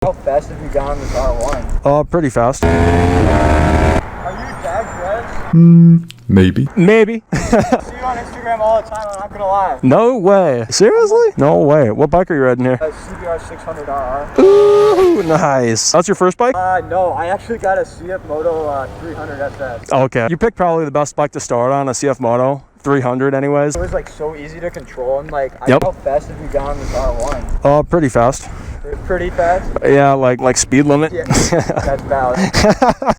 How fast have you gone on this R1? Pretty fast. Are you Dad's Reds? Maybe. Maybe. I see you on Instagram all the time, I'm not gonna lie. No way. Seriously? No way. What bike are you riding here? CBR 600RR. Ooh, nice. That's your first bike? No, I actually got a CF Moto 300 SS. Okay. You picked probably the best bike to start on, a CF Moto 300 anyways. It was like so easy to control and like, Yep. how fast have you gone on this R1? Pretty fast. Pretty fast? Yeah, like speed limit. Yeah, that's valid.